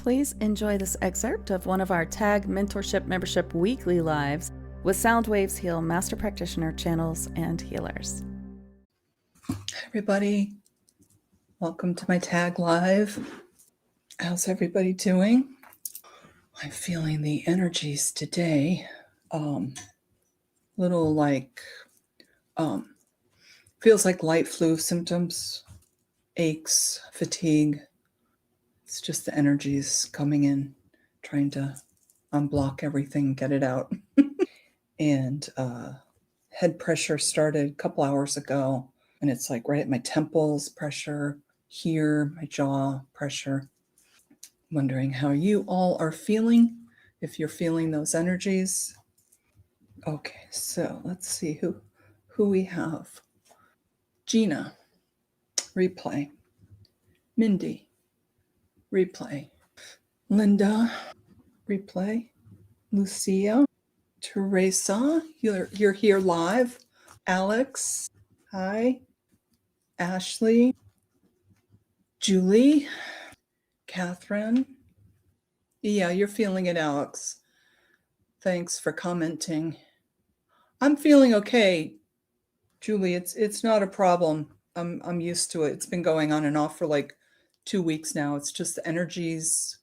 Please enjoy this excerpt of one of our Tag Mentorship Membership weekly lives with Soundwaves Heal Master Practitioner channels and healers. Hi everybody, welcome to my Tag Live. How's everybody doing? I'm feeling the energies today. Little like, feels like light flu symptoms, aches, fatigue. It's just the energies coming in, trying to unblock everything, get it out. And head pressure started a couple hours ago, and it's like right at my temples, pressure here, my jaw pressure. Wondering how you all are feeling, if you're feeling those energies. Okay, so let's see who we have. Gina, replay. Mindy, replay. Linda, replay. Lucia, Teresa, you're here live. Alex, hi. Ashley, Julie, Catherine. Yeah, you're feeling it, Alex. Thanks for commenting. I'm feeling okay, Julie. It's not a problem. I'm used to it. It's been going on and off for like 2 weeks now. It's just the energies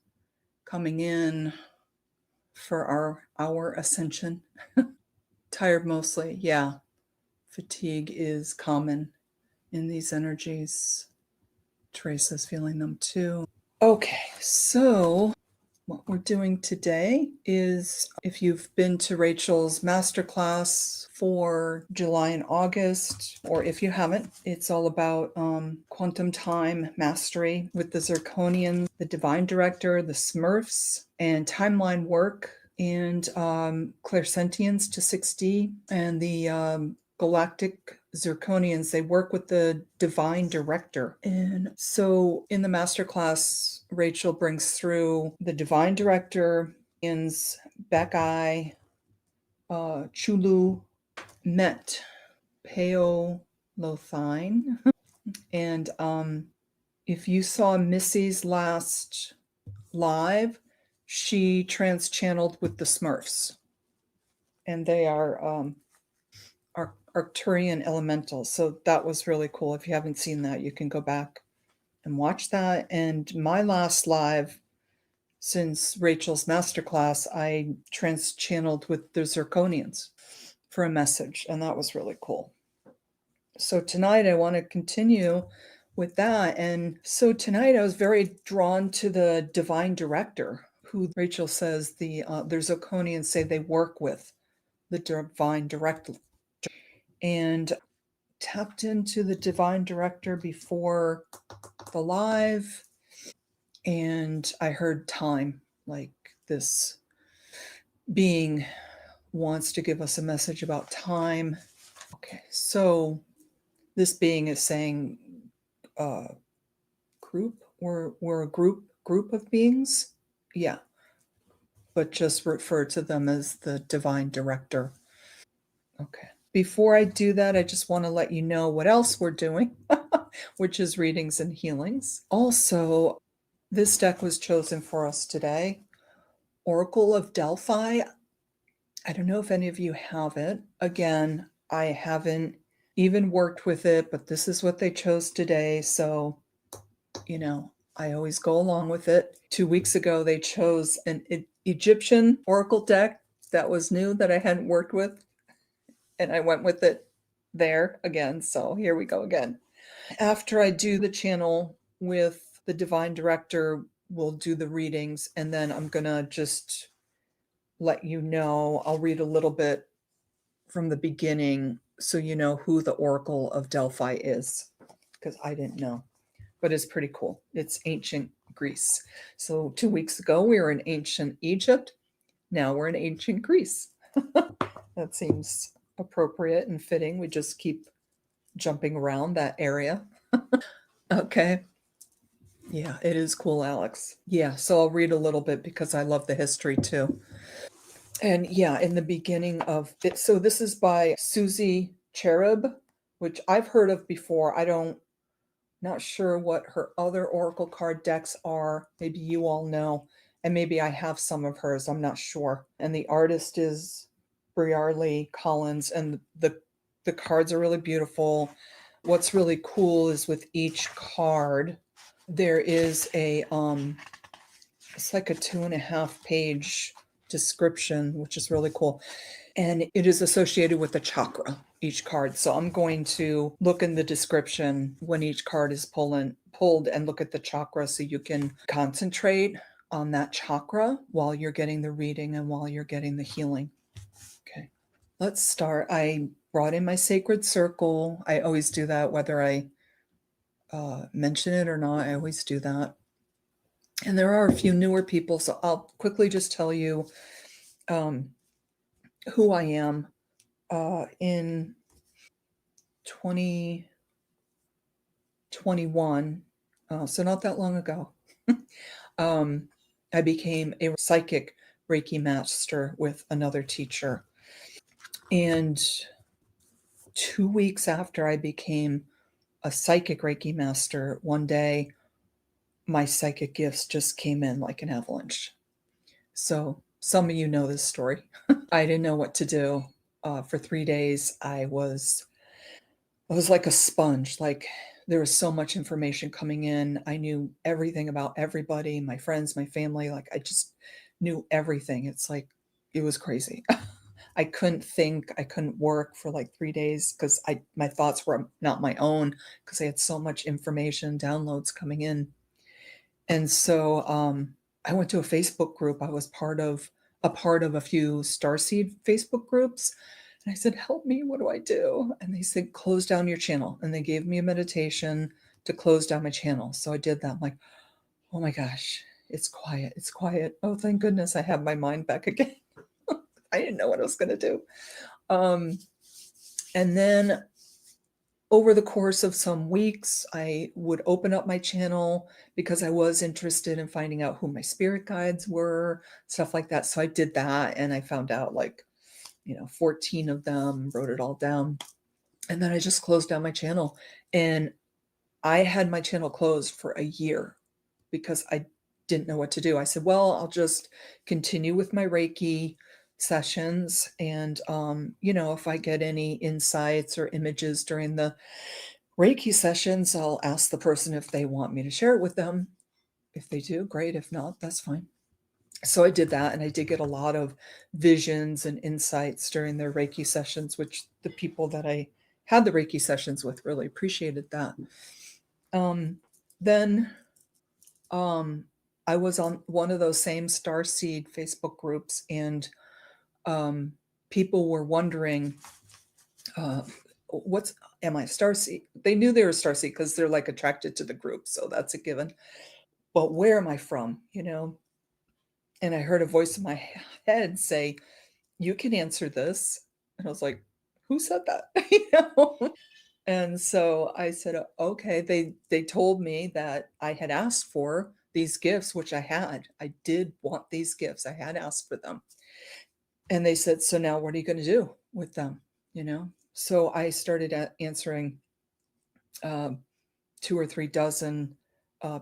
coming in for our ascension. Tired mostly, yeah. Fatigue is common in these energies. Teresa's feeling them too. Okay, so what we're doing today is, if you've been to Rachel's masterclass for July and August, or if you haven't, it's all about quantum time mastery with the Zirconians, the Divine Director, the Smurfs, and timeline work, and clairsentience to 6D, and the Galactic Zirconians. They work with the Divine Director. And so in the masterclass, Rachel brings through the Divine Director, Bekai, Chulu, Met, Peo Lothine. And if you saw Missy's last live, she trans-channeled with the Smurfs. And they are Arcturian elementals. So that was really cool. If you haven't seen that, you can go back and watch that. And my last live since Rachel's masterclass, I trans-channeled with the Zirconians for a message, and that was really cool. So tonight I want to continue with that. And so tonight I was very drawn to the Divine Director, who Rachel says the Zirconians say they work with the Divine Director. And tapped into the Divine Director before the live, and I heard time, like this being wants to give us a message about time. Okay, so this being is saying group, we're a group of beings, yeah, but just refer to them as the Divine Director. Okay. Before I do that, I just want to let you know what else we're doing, which is readings and healings. Also, this deck was chosen for us today, Oracle of Delphi. I don't know if any of you have it. Again, I haven't even worked with it, but this is what they chose today. So, I always go along with it. 2 weeks ago, they chose an Egyptian Oracle deck that was new that I hadn't worked with, and I went with it there again. So here we go again. After I do the channel with the Divine Director, we'll do the readings, and then I'm going to just let you know. I'll read a little bit from the beginning so you know who the Oracle of Delphi is, because I didn't know, but it's pretty cool. It's ancient Greece. So 2 weeks ago, we were in ancient Egypt. Now we're in ancient Greece. That seems appropriate and fitting. We just keep jumping around that area. Okay. Yeah, it is cool, Alex. Yeah, so I'll read a little bit because I love the history too. And yeah, in the beginning of it, so this is by Susie Cherub, which I've heard of before. I don't Not sure what her other Oracle card decks are. Maybe you all know. And maybe I have some of hers. I'm not sure. And the artist is Briarlee Collins. And the cards are really beautiful. What's really cool is with each card, there is it's like a 2.5 page description, which is really cool. And it is associated with the chakra, each card. So I'm going to look in the description when each card is pulled and look at the chakra so you can concentrate on that chakra while you're getting the reading and while you're getting the healing. Okay, let's start. I brought in my sacred circle. I always do that, whether I mention it or not. I always do that. And there are a few newer people, so I'll quickly just tell you who I am. In 2021, so not that long ago, I became a psychic Reiki master with another teacher. And 2 weeks after I became a psychic Reiki master, one day my psychic gifts just came in like an avalanche. So some of you know this story. I didn't know what to do. For 3 days, I was like a sponge. Like there was so much information coming in. I knew everything about everybody, my friends, my family. Like I just knew everything. It's like it was crazy. I couldn't think. I couldn't work for like 3 days because my thoughts were not my own because I had so much information, downloads coming in. And so I went to a Facebook group. I was part of a few Starseed Facebook groups. And I said, help me, what do I do? And they said, close down your channel. And they gave me a meditation to close down my channel. So I did that. I'm like, oh my gosh, it's quiet. It's quiet. Oh, thank goodness I have my mind back again. I didn't know what I was going to do. And then over the course of some weeks, I would open up my channel because I was interested in finding out who my spirit guides were, stuff like that. So I did that and I found out 14 of them, wrote it all down. And then I just closed down my channel. And I had my channel closed for a year because I didn't know what to do. I said, well, I'll just continue with my Reiki sessions. And, if I get any insights or images during the Reiki sessions, I'll ask the person if they want me to share it with them. If they do, great. If not, that's fine. So I did that, and I did get a lot of visions and insights during their Reiki sessions, which the people that I had the Reiki sessions with really appreciated that. Then I was on one of those same Starseed Facebook groups, and people were wondering, am I Starseed? They knew they were Starseed because they're like attracted to the group, so that's a given. But where am I from? And I heard a voice in my head say, you can answer this. And I was like, who said that? And so I said, okay. They told me that I had asked for these gifts, which I had. I did want these gifts. I had asked for them. And they said, so now what are you going to do with them? So I started answering 2 or 3 dozen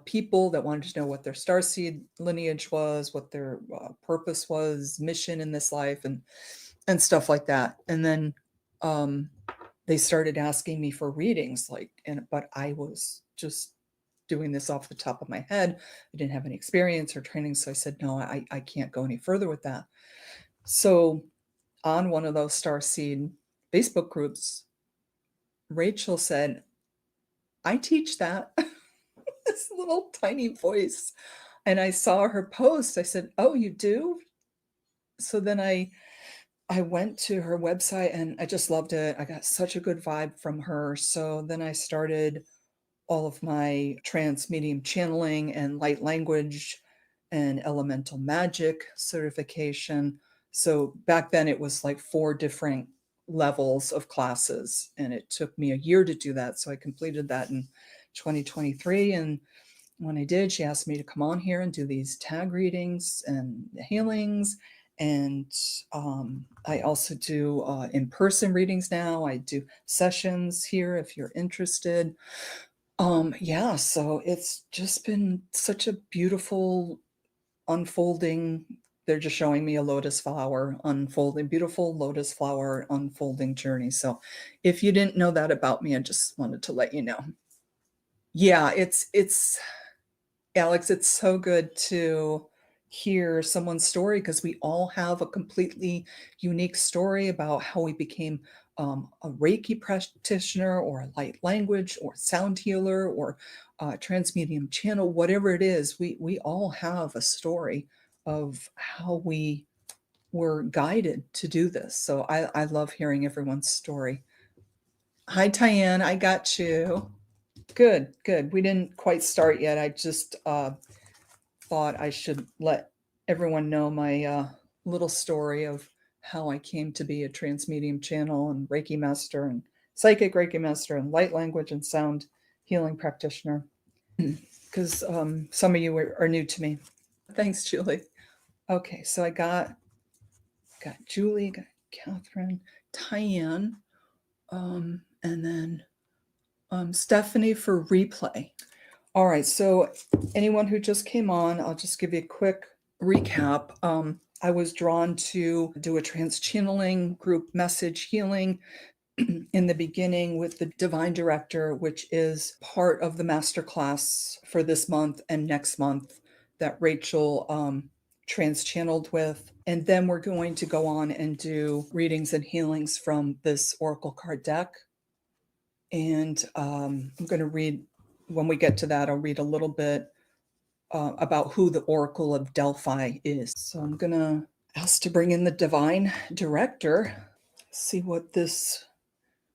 people that wanted to know what their starseed lineage was, what their purpose was, mission in this life, and stuff like that. And then they started asking me for readings, but I was just doing this off the top of my head. I didn't have any experience or training, so I said, no, I can't go any further with that. So on one of those Starseed Facebook groups, Rachel said, I teach that. This little tiny voice. And I saw her post. I said, oh, you do? So then I went to her website and I just loved it. I got such a good vibe from her. So then I started all of my trance medium channeling and light language and elemental magic certification. So back then it was like 4 different levels of classes, and it took me a year to do that. So I completed that in 2023. And when I did, she asked me to come on here and do these tag readings and healings. And I also do in-person readings now. I do sessions here if you're interested. Yeah, so it's just been such a beautiful unfolding. They're just showing me a lotus flower unfolding, beautiful lotus flower unfolding journey. So if you didn't know that about me, I just wanted to let you know. Yeah, it's Alex, it's so good to hear someone's story because we all have a completely unique story about how we became a Reiki practitioner or a light language or sound healer or transmedium channel, whatever it is. We all have a story of how we were guided to do this. So I love hearing everyone's story. Hi, Tyann, I got you. Good, good. We didn't quite start yet. I just thought I should let everyone know my little story of how I came to be a transmedium channel and Reiki master and psychic Reiki master and light language and sound healing practitioner. Because some of you are new to me. Thanks, Julie. Okay, so I got Julie, got Catherine, Tyann, and then Stephanie for replay. All right, so anyone who just came on, I'll just give you a quick recap. I was drawn to do a trance channeling group message healing in the beginning with the divine director, which is part of the masterclass for this month and next month that Rachel trance channeled with. And then we're going to go on and do readings and healings from this Oracle card deck. And I'm going to read, when we get to that, I'll read a little bit about who the Oracle of Delphi is. So I'm going to ask to bring in the divine director, see what this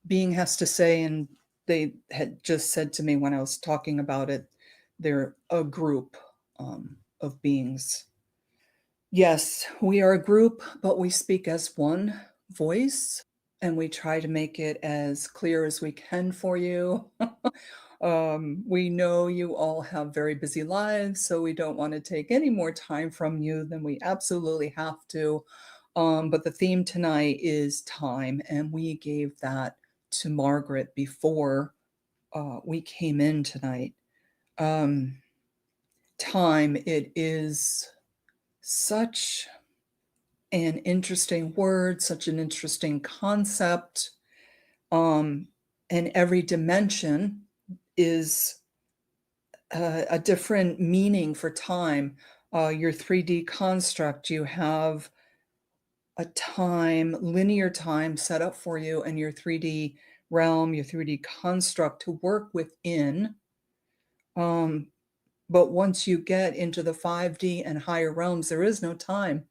being has to say. And they had just said to me when I was talking about it, they're a group of beings. Yes, we are a group, but we speak as one voice, and we try to make it as clear as we can for you. We know you all have very busy lives, so we don't want to take any more time from you than we absolutely have to. But the theme tonight is time, and we gave that to Margaret before we came in tonight. Time, it is such an interesting word, such an interesting concept. And every dimension is a different meaning for time. Your 3D construct, you have a time, linear time set up for you and your 3D realm, your 3D construct to work within. But once you get into the 5D and higher realms, there is no time.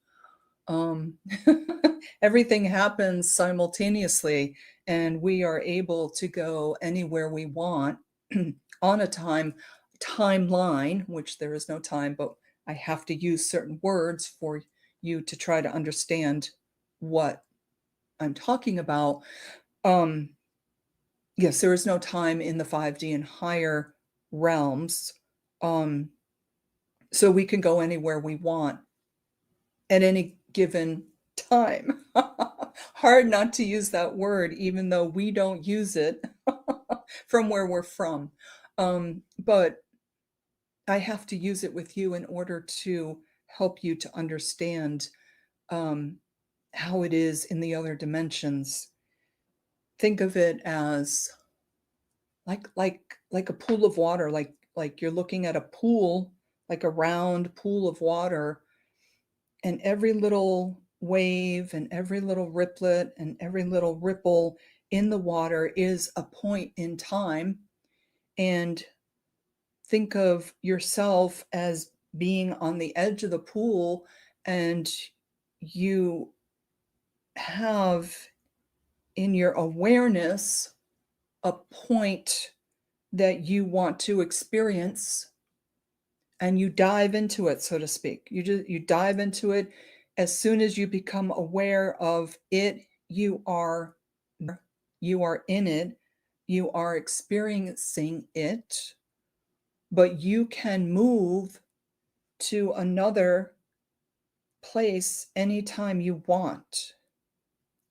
Everything happens simultaneously, and we are able to go anywhere we want on a timeline, which there is no time, but I have to use certain words for you to try to understand what I'm talking about. Yes, there is no time in the 5D and higher realms. So we can go anywhere we want at any given time. Hard not to use that word, even though we don't use it from where we're from. But I have to use it with you in order to help you to understand how it is in the other dimensions. Think of it as like a pool of water, like you're looking at a pool, like a round pool of water, and every little wave and every little riplet and every little ripple in the water is a point in time. And think of yourself as being on the edge of the pool, and you have in your awareness a point that you want to experience, and you dive into it, so to speak. You dive into it. As soon as you become aware of it, you are in it, you are experiencing it, but you can move to another place anytime you want.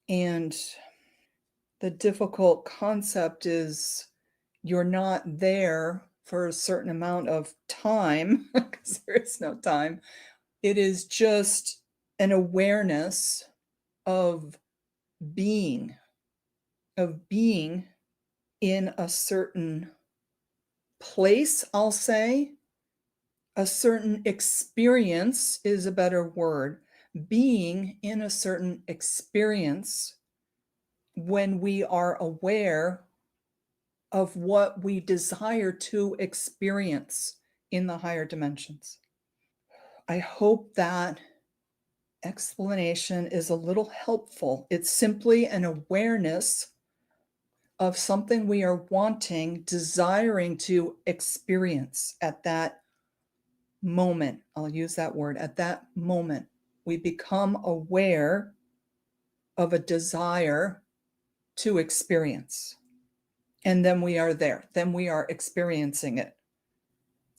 And the difficult concept is You're not there for a certain amount of time because there is no time. It is just an awareness of being, in a certain place, I'll say. A certain experience is a better word. Being in a certain experience when we are aware of what we desire to experience in the higher dimensions. I hope that explanation is a little helpful. It's simply an awareness of something we are wanting, desiring to experience at that moment. I'll use that word. At that moment, we become aware of a desire to experience. And then we are there. Then we are experiencing it.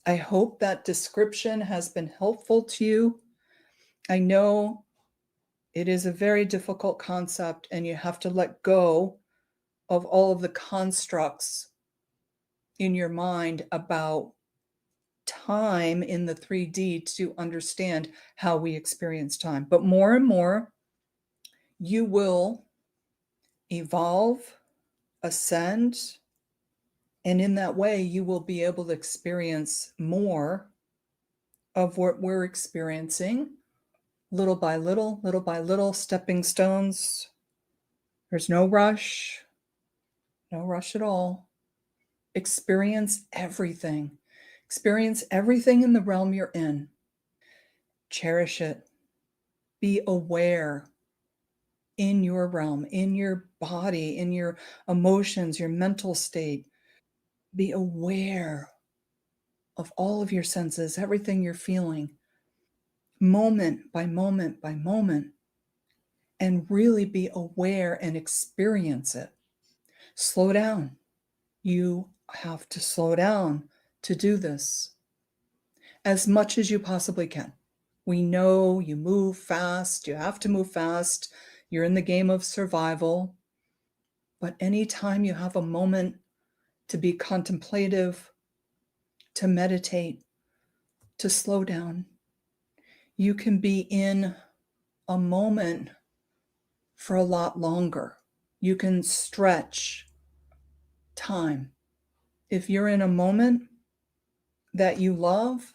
I hope that description has been helpful to you. I know it is a very difficult concept, and you have to let go of all of the constructs in your mind about time in the 3D to understand how we experience time. But more and more, you will evolve, ascend, and in that way, you will be able to experience more of what we're experiencing little by little, stepping stones. There's no rush at all. Experience everything. Experience everything in the realm you're in. Cherish it. Be aware in your realm, in your body, in your emotions, your mental state. Be aware of all of your senses, everything you're feeling, moment by moment by moment, and really be aware and experience it. Slow down. You have to slow down to do this as much as you possibly can. We know you move fast, you have to move fast. You're in the game of survival. But anytime you have a moment to be contemplative, to meditate, to slow down, you can be in a moment for a lot longer. You can stretch time. If you're in a moment that you love,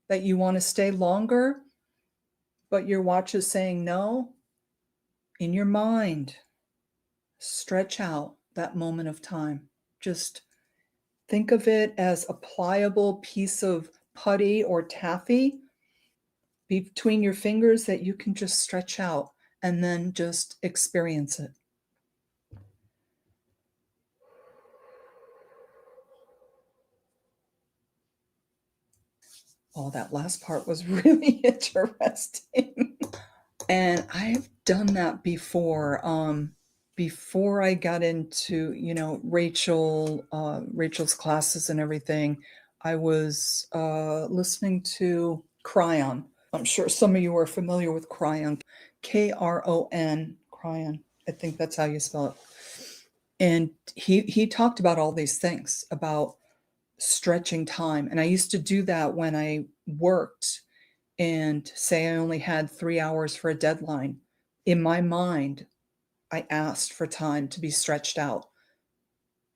that you want to stay longer, but your watch is saying no, in your mind, stretch out that moment of time. Just think of it as a pliable piece of putty or taffy between your fingers that you can just stretch out and then just experience it. Oh, that last part was really interesting. And I've done that before. Before I got into, Rachel's classes and everything, I was listening to Cryon. I'm sure some of you are familiar with Cryon. Kron, Cryon. I think that's how you spell it. And he talked about all these things, about stretching time. And I used to do that when I worked and say I only had 3 hours for a deadline. In my mind, I asked for time to be stretched out.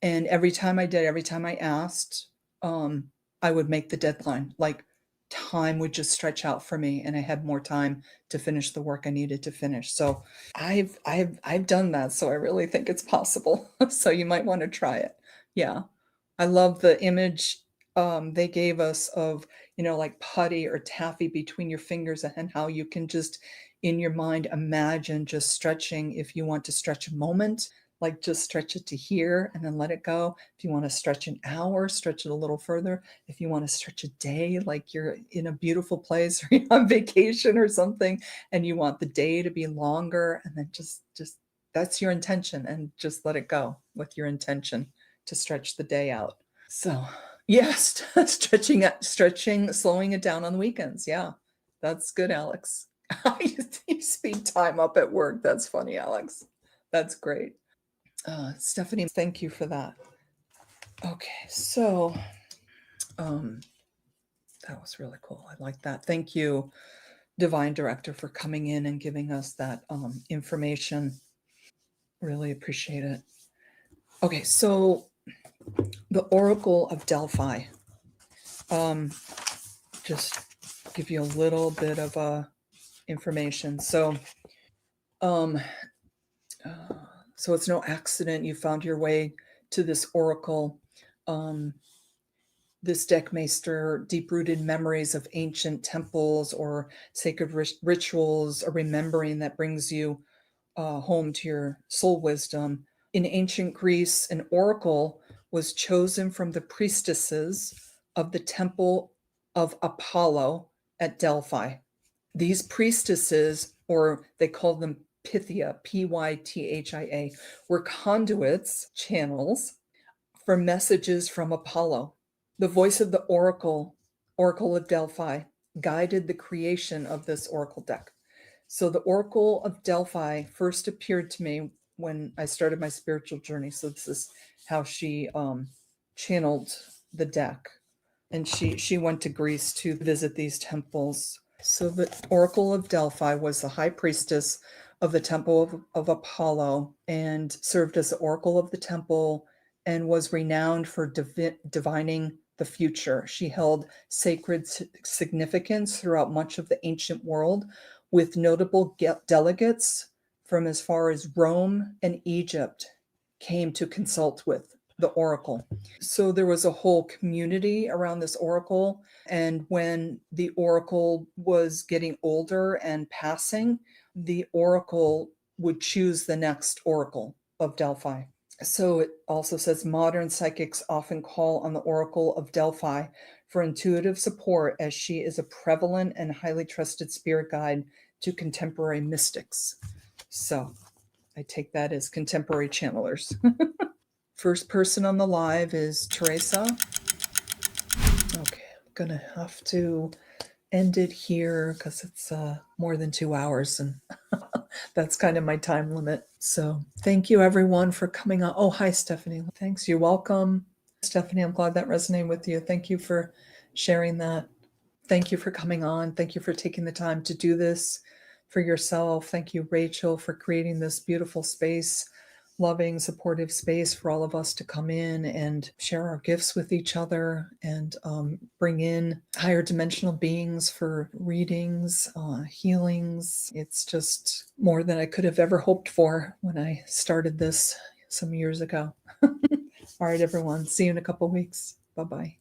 And every time I asked, I would make the deadline. Like, time would just stretch out for me, and I had more time to finish the work I needed to finish. So I've done that. So I really think it's possible. So you might want to try it. Yeah. I love the image they gave us of, like putty or taffy between your fingers, and how you can just in your mind imagine just stretching. If you want to stretch a moment, like just stretch it to here and then let it go. If you want to stretch an hour, stretch it a little further. If you want to stretch a day, like you're in a beautiful place or you're on vacation or something, and you want the day to be longer, and then just that's your intention, and just let it go with your intention to stretch the day out. So yes, stretching, slowing it down on the weekends. Yeah, that's good, Alex. You speed time up at work. That's funny, Alex. That's great. Stephanie, thank you for that. Okay, so that was really cool. I like that. Thank you, Divine Director, for coming in and giving us that information. Really appreciate it. Okay, so the Oracle of Delphi. Just give you a little bit of information. So it's no accident you found your way to this oracle. This deck may stir deep-rooted memories of ancient temples or sacred rituals, a remembering that brings you home to your soul wisdom. In ancient Greece, an oracle was chosen from the priestesses of the temple of Apollo at Delphi. These priestesses, or they called them Pythia, Pythia, were conduits, channels, for messages from Apollo. The voice of the Oracle of Delphi, guided the creation of this oracle deck. So the Oracle of Delphi first appeared to me when I started my spiritual journey. So this is how she channeled the deck. And she went to Greece to visit these temples. So the Oracle of Delphi was the high priestess of the temple of Apollo and served as the oracle of the temple and was renowned for divining the future. She held sacred significance throughout much of the ancient world, with notable delegates from as far as Rome and Egypt came to consult with the oracle. So there was a whole community around this oracle. And when the oracle was getting older and passing, the oracle would choose the next oracle of Delphi. So it also says modern psychics often call on the Oracle of Delphi for intuitive support, as she is a prevalent and highly trusted spirit guide to contemporary mystics. So I take that as contemporary channelers. First person on the live is Teresa. Okay, I'm gonna have to end it here because it's more than 2 hours, and that's kind of my time limit. So thank you everyone for coming on. Oh, hi Stephanie. Thanks. You're welcome. Stephanie, I'm glad that resonated with you. Thank you for sharing that. Thank you for coming on. Thank you for taking the time to do this for yourself. Thank you, Rachel, for creating this beautiful space, loving, supportive space for all of us to come in and share our gifts with each other and bring in higher dimensional beings for readings, healings. It's just more than I could have ever hoped for when I started this some years ago. All right, everyone. See you in a couple weeks. Bye-bye.